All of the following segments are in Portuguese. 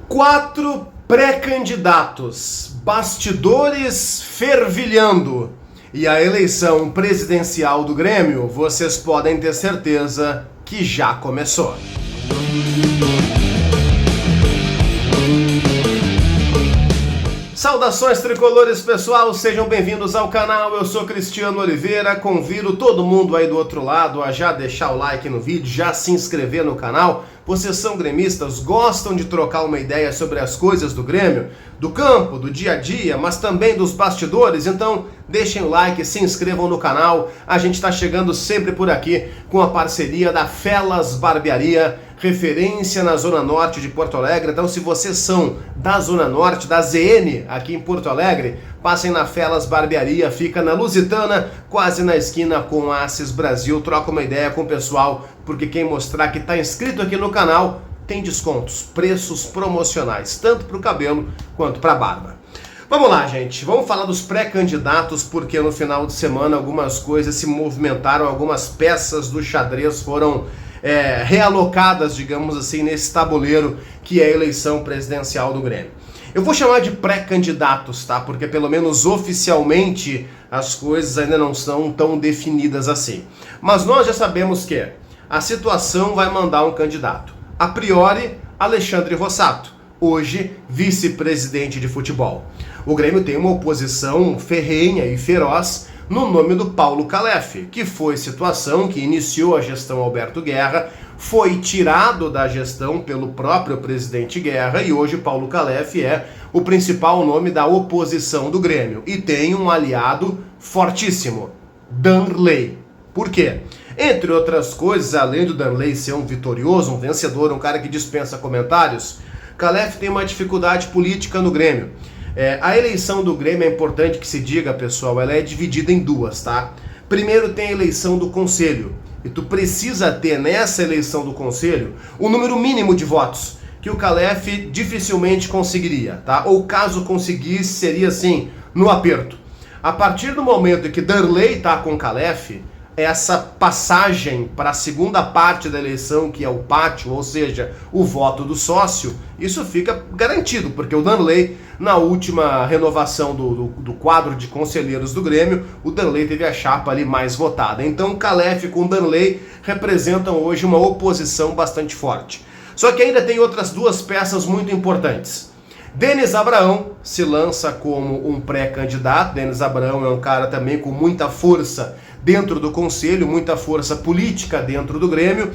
4 pré-candidatos, bastidores fervilhando e a eleição presidencial do Grêmio, vocês podem ter certeza que já começou. Saudações tricolores, pessoal, sejam bem-vindos ao canal. Eu sou Cristiano Oliveira, convido todo mundo aí do outro lado a já deixar o like no vídeo, já se inscrever no canal. Vocês são gremistas, gostam de trocar uma ideia sobre as coisas do Grêmio, do campo, do dia a dia, mas também dos bastidores? Então deixem o like, se inscrevam no canal. A gente está chegando sempre por aqui com a parceria da Felas Barbearia, referência na Zona Norte de Porto Alegre. Então, se vocês são da Zona Norte, da ZN, aqui em Porto Alegre, passem na Felas Barbearia, fica na Lusitana, quase na esquina com a Assis Brasil. Troca uma ideia com o pessoal, porque quem mostrar que está inscrito aqui no canal tem descontos, preços promocionais, tanto para o cabelo quanto para a barba. Vamos lá, gente, vamos falar dos pré-candidatos, porque no final de semana algumas coisas se movimentaram, algumas peças do xadrez foram realocadas, digamos assim, nesse tabuleiro que é a eleição presidencial do Grêmio. Eu vou chamar de pré-candidatos, tá? Porque pelo menos oficialmente as coisas ainda não são tão definidas assim. Mas nós já sabemos que a situação vai mandar um candidato. A priori, Alexandre Rossato, hoje vice-presidente de futebol. O Grêmio tem uma oposição ferrenha e feroz no nome do Paulo Calef, que foi situação que iniciou a gestão Alberto Guerra, foi tirado da gestão pelo próprio presidente Guerra e hoje Paulo Calef é o principal nome da oposição do Grêmio. E tem um aliado fortíssimo, Danley. Por quê? Entre outras coisas, além do Danley ser um vitorioso, um vencedor, um cara que dispensa comentários, Calef tem uma dificuldade política no Grêmio. A eleição do Grêmio, é importante que se diga, pessoal, ela é dividida em duas, tá? Primeiro tem a eleição do Conselho, e tu precisa ter nessa eleição do Conselho o número mínimo de votos, que o Calef dificilmente conseguiria, tá? Ou caso conseguisse, seria assim, no aperto. A partir do momento em que Danley tá com o Calef, essa passagem para a segunda parte da eleição, que é o pátio, ou seja, o voto do sócio, isso fica garantido, porque o Danley, na última renovação do quadro de conselheiros do Grêmio, o Danley teve a chapa ali mais votada. Então, Calef com Danley representam hoje uma oposição bastante forte. Só que ainda tem outras duas peças muito importantes. Denis Abraão se lança como um pré-candidato. Denis Abraão é um cara também com muita força dentro do Conselho, muita força política dentro do Grêmio.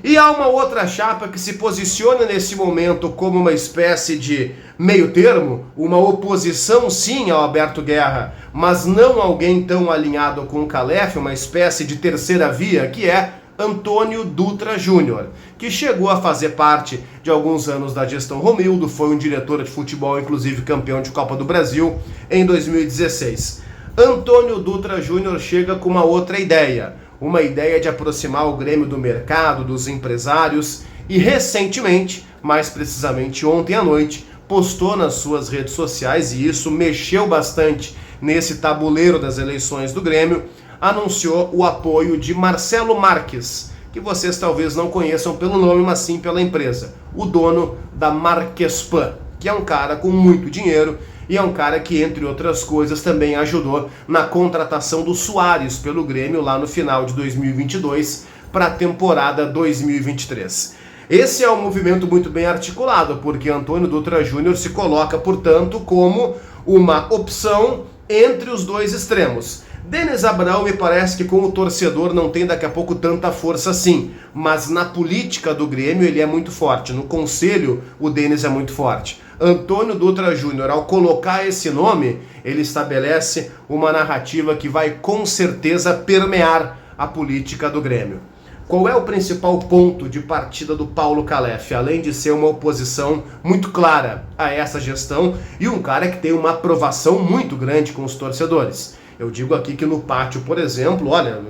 E há uma outra chapa que se posiciona nesse momento como uma espécie de meio termo, uma oposição sim ao Alberto Guerra, mas não alguém tão alinhado com o Calef, uma espécie de terceira via, que é Antônio Dutra Júnior, que chegou a fazer parte de alguns anos da gestão Romildo, foi um diretor de futebol, inclusive campeão de Copa do Brasil em 2016. Antônio Dutra Júnior chega com uma outra ideia, uma ideia de aproximar o Grêmio do mercado, dos empresários, e recentemente, mais precisamente ontem à noite, postou nas suas redes sociais, e isso mexeu bastante nesse tabuleiro das eleições do Grêmio, anunciou o apoio de Marcelo Marques, que vocês talvez não conheçam pelo nome, mas sim pela empresa, o dono da Marquespan, que é um cara com muito dinheiro e é um cara que, entre outras coisas, também ajudou na contratação do Suárez pelo Grêmio lá no final de 2022 para a temporada 2023. Esse é um movimento muito bem articulado, porque Antônio Dutra Júnior se coloca, portanto, como uma opção entre os dois extremos. Denis Abraão me parece que com o torcedor não tem daqui a pouco tanta força assim, mas na política do Grêmio ele é muito forte, no conselho o Denis é muito forte. Antônio Dutra Júnior, ao colocar esse nome, ele estabelece uma narrativa que vai com certeza permear a política do Grêmio. Qual é o principal ponto de partida do Paulo Calef, além de ser uma oposição muito clara a essa gestão e um cara que tem uma aprovação muito grande com os torcedores? Eu digo aqui que no pátio, por exemplo, olha,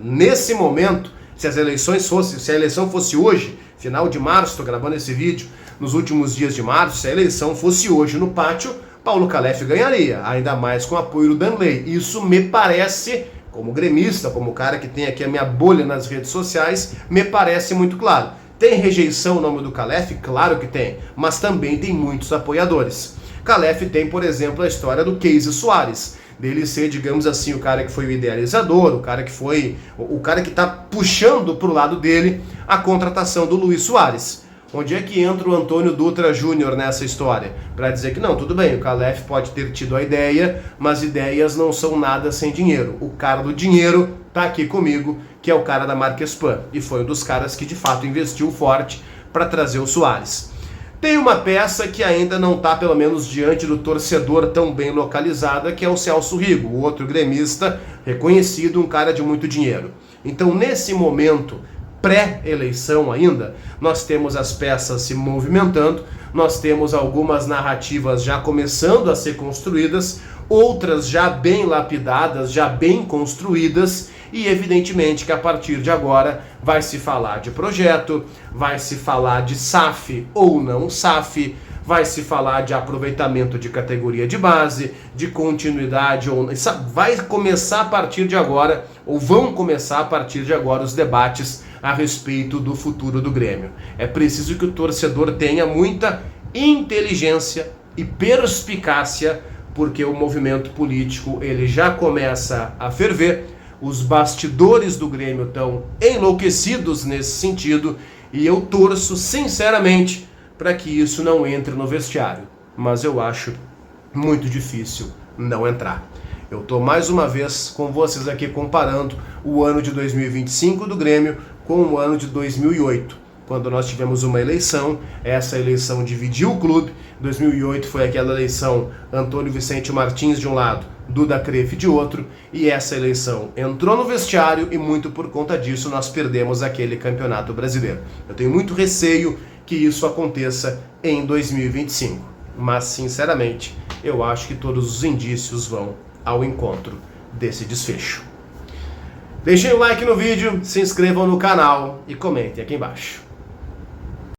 nesse momento, se a eleição fosse hoje, final de março, estou gravando esse vídeo, nos últimos dias de março, se a eleição fosse hoje no pátio, Paulo Calef ganharia, ainda mais com o apoio do Danley. Isso me parece, como gremista, como cara que tem aqui a minha bolha nas redes sociais, me parece muito claro. Tem rejeição no nome do Calef? Claro que tem, mas também tem muitos apoiadores. Calef tem, por exemplo, a história do Casey Soares, dele ser, digamos assim, o cara que foi o idealizador, o cara que está puxando para o lado dele a contratação do Luis Soares. Onde é que entra o Antônio Dutra Júnior nessa história? Para dizer que não, tudo bem, o Calef pode ter tido a ideia, mas ideias não são nada sem dinheiro. O cara do dinheiro tá aqui comigo, que é o cara da Marquespan, e foi um dos caras que de fato investiu forte para trazer o Soares. Tem uma peça que ainda não está, pelo menos diante do torcedor, tão bem localizada, que é o Celso Rigo, o outro gremista reconhecido, um cara de muito dinheiro. Então, nesse momento pré-eleição ainda, nós temos as peças se movimentando, nós temos algumas narrativas já começando a ser construídas, outras já bem lapidadas, já bem construídas, e evidentemente que a partir de agora vai se falar de projeto, vai se falar de SAF ou não SAF, vai se falar de aproveitamento de categoria de base, de continuidade ou não. Vai começar a partir de agora, ou vão começar a partir de agora os debates a respeito do futuro do Grêmio. É preciso que o torcedor tenha muita inteligência e perspicácia, porque o movimento político ele já começa a ferver, os bastidores do Grêmio estão enlouquecidos nesse sentido, e eu torço sinceramente para que isso não entre no vestiário, mas eu acho muito difícil não entrar. Eu estou mais uma vez com vocês aqui comparando o ano de 2025 do Grêmio com o ano de 2008, quando nós tivemos uma eleição, essa eleição dividiu o clube. 2008 foi aquela eleição Antônio Vicente Martins de um lado, Duda Crefe de outro, e essa eleição entrou no vestiário e muito por conta disso nós perdemos aquele campeonato brasileiro. Eu tenho muito receio que isso aconteça em 2025, mas sinceramente eu acho que todos os indícios vão ao encontro desse desfecho. Deixem o like no vídeo, se inscrevam no canal e comentem aqui embaixo.